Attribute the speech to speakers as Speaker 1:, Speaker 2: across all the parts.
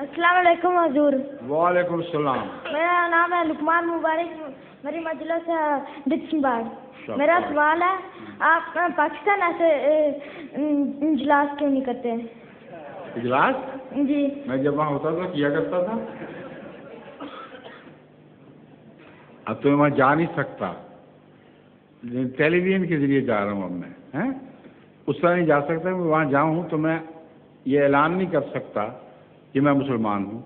Speaker 1: السلام علیکم حضور.
Speaker 2: وعلیکم السلام.
Speaker 1: میرا نام ہے لقمان مبارک, میری مجلس ہے ڈکشن بار. میرا سوال ہے, آپ پاکستان ایسے اجلاس کیوں نہیں کرتے؟
Speaker 2: اجلاس؟
Speaker 1: جی.
Speaker 2: میں جب وہاں ہوتا تھا کیا کرتا تھا. اب تو میں وہاں جا نہیں سکتا, ٹیلی ویژن کے ذریعے جا رہا ہوں. اب میں اس طرح نہیں جا سکتا. میں وہاں جاؤں تو میں یہ اعلان نہیں کر سکتا کہ میں مسلمان ہوں,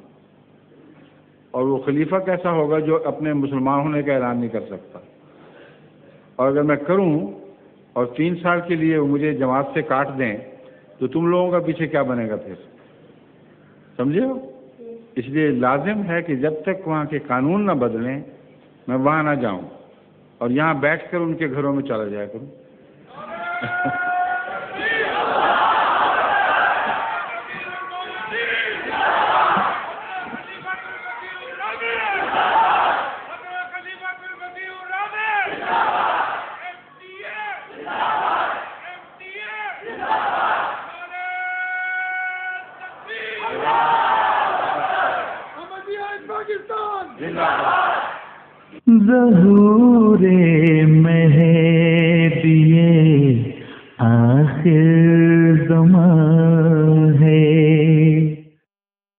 Speaker 2: اور وہ خلیفہ کیسا ہوگا جو اپنے مسلمان ہونے کا اعلان نہیں کر سکتا. اور اگر میں کروں اور 3 سال کے لیے مجھے جماعت سے کاٹ دیں تو تم لوگوں کا پیچھے کیا بنے گا پھر؟ سمجھے ہو؟ اس لیے لازم ہے کہ جب تک وہاں کے قانون نہ بدلیں میں وہاں نہ جاؤں, اور یہاں بیٹھ کر ان کے گھروں میں چلا جایا کروں.
Speaker 3: ظہور